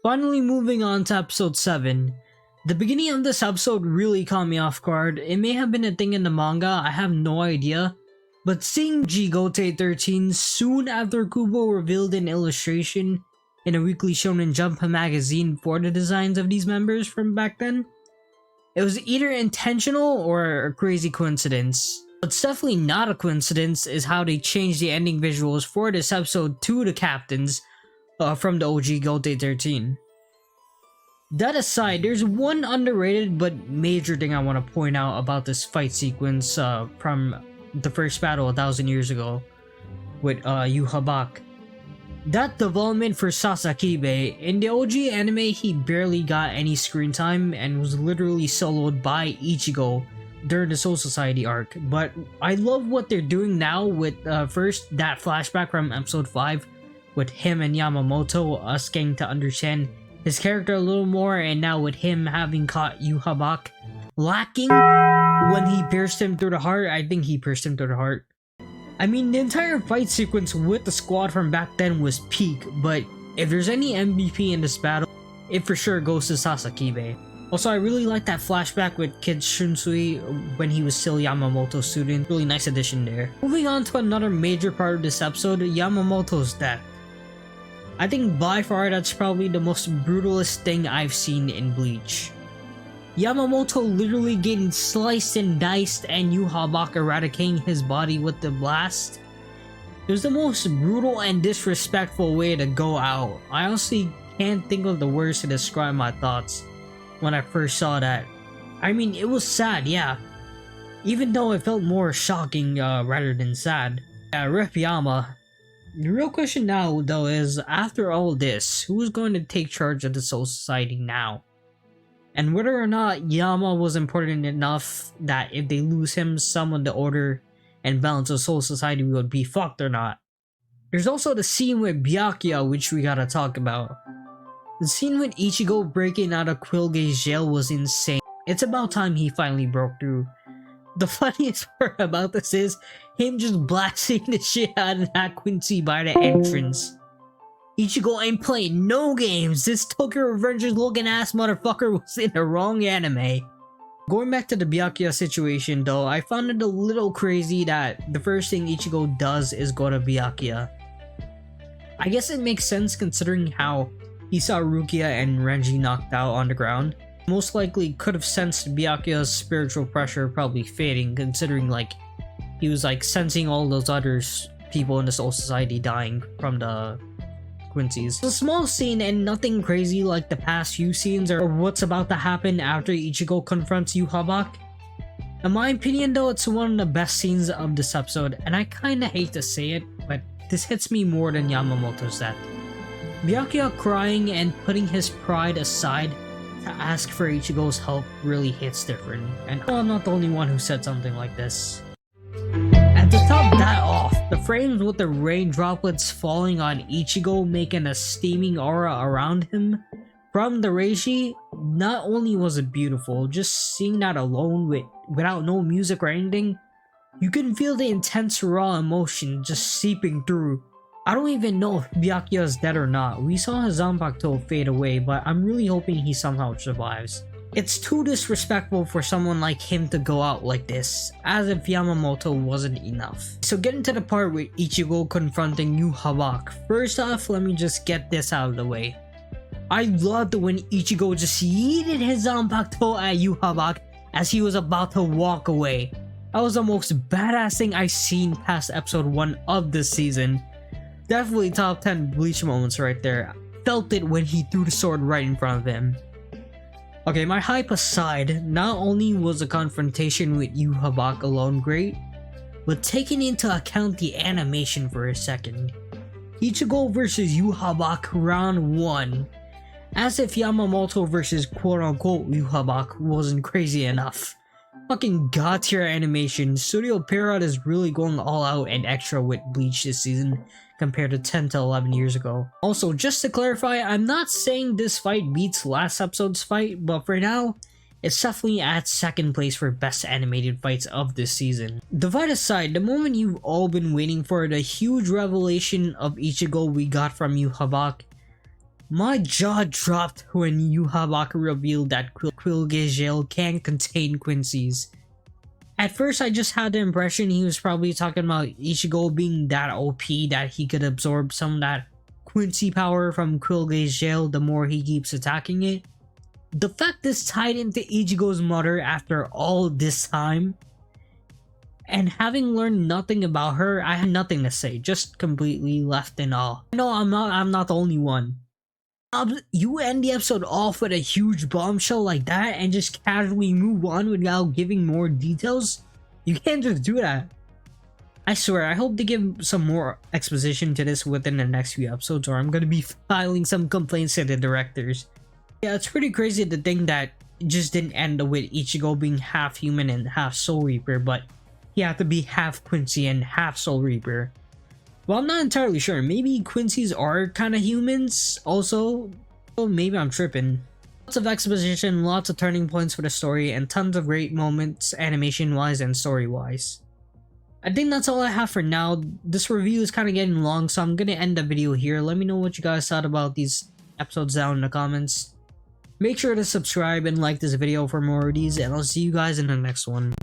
Finally moving on to episode 7. The beginning of this episode really caught me off guard. It may have been a thing in the manga, I have no idea. But seeing Jigote 13 soon after Kubo revealed an illustration in a weekly Shonen Jump magazine for the designs of these members from back then, it was either intentional or a crazy coincidence. What's definitely not a coincidence is how they changed the ending visuals for this episode to the captains from the OG Gote 13. That aside, there's one underrated but major thing I want to point out about this fight sequence from the first battle 1,000 years ago with Yhwach. That development for Sasakibe, in the OG anime he barely got any screen time and was literally soloed by Ichigo during the Soul Society arc, but I love what they're doing now with first that flashback from episode 5 with him and Yamamoto, us getting to understand his character a little more, and now with him having caught Yhwach lacking when he pierced him through the heart. I think he pierced him through the heart. I mean, the entire fight sequence with the squad from back then was peak, but if there's any MVP in this battle, it for sure goes to Sasakibe. Also, I really like that flashback with Kid Shunsui when he was still Yamamoto's student. Really nice addition there. Moving on to another major part of this episode, Yamamoto's death. I think by far that's probably the most brutalist thing I've seen in Bleach. Yamamoto literally getting sliced and diced and Yhwach eradicating his body with the blast. It was the most brutal and disrespectful way to go out. I honestly can't think of the words to describe my thoughts when I first saw that. I mean, it was sad, yeah. Even though it felt more shocking rather than sad. Rip Yama. The real question now though is, after all this, who's going to take charge of the Soul Society now? And whether or not Yama was important enough that if they lose him, some of the order and balance of Soul Society would be fucked or not. There's also the scene with Byakuya, which we gotta talk about. The scene with Ichigo breaking out of Quillgate's jail was insane. It's about time he finally broke through. The funniest part about this is him just blasting the shit out of that QUINCY by the entrance. Ichigo ain't playing no games. This Tokyo Revengers looking ass motherfucker was in the wrong anime. Going back to the Byakuya situation though, I found it a little crazy that the first thing Ichigo does is go to Byakuya. I guess it makes sense considering how he saw Rukia and Renji knocked out on the ground. Most likely could have sensed Byakuya's spiritual pressure probably fading, considering like he was like sensing all those other people in the Soul Society dying from the Quincy's. It's a small scene and nothing crazy like the past few scenes or what's about to happen after Ichigo confronts Yhwach. In my opinion though, it's one of the best scenes of this episode, and I kinda hate to say it, but this hits me more than Yamamoto's death. Byakuya crying and putting his pride aside to ask for Ichigo's help really hits different, and I'm not the only one who said something like this. And to top that off, the frames with the rain droplets falling on Ichigo making a steaming aura around him from the Reishi, not only was it beautiful, just seeing that alone without no music or anything, you can feel the intense raw emotion just seeping through. I don't even know if Byakuya is dead or not. We saw his Zanpakuto fade away, but I'm really hoping he somehow survives. It's too disrespectful for someone like him to go out like this, as if Yamamoto wasn't enough. So getting to the part with Ichigo confronting Yhwach, first off, let me just get this out of the way. I loved when Ichigo just yeeted his Zanpakuto at Yhwach as he was about to walk away. That was the most badass thing I've seen past episode 1 of this season. Definitely top 10 Bleach moments right there. Felt it when he threw the sword right in front of him. Okay, my hype aside, not only was the confrontation with Yhwach alone great, but taking into account the animation for a second. Ichigo versus Yhwach round 1. As if Yamamoto versus quote-unquote Yhwach wasn't crazy enough. Fucking god tier animation. Studio Pierrot is really going all out and extra with Bleach this season compared to 10 to 11 years ago. Also, just to clarify, I'm not saying this fight beats last episode's fight, but for now, it's definitely at second place for best animated fights of this season. The fight aside, the moment you've all been waiting for, the huge revelation of Ichigo we got from Yhwach, My jaw dropped when Yhwach revealed that Quilgagel can contain Quincy's. At first, I just had the impression he was probably talking about Ichigo being that OP that he could absorb some of that Quincy power from Quilgagel the more he keeps attacking it. The fact this tied into Ichigo's mother after all this time, and having learned nothing about her, I had nothing to say, just completely left in awe. No, I'm not the only one. You end the episode off with a huge bombshell like that and just casually move on without giving more details? You can't just do that. I swear, I hope they give some more exposition to this within the next few episodes, or I'm gonna be filing some complaints to the directors. Yeah, it's pretty crazy to think that it just didn't end with Ichigo being half human and half Soul Reaper, but he had to be half Quincy and half Soul Reaper. Well, I'm not entirely sure. Maybe Quincy's are kind of humans also. Well, maybe I'm tripping. Lots of exposition, lots of turning points for the story, and tons of great moments animation-wise and story-wise. I think that's all I have for now. This review is kind of getting long, so I'm going to end the video here. Let me know what you guys thought about these episodes down in the comments. Make sure to subscribe and like this video for more of these, and I'll see you guys in the next one.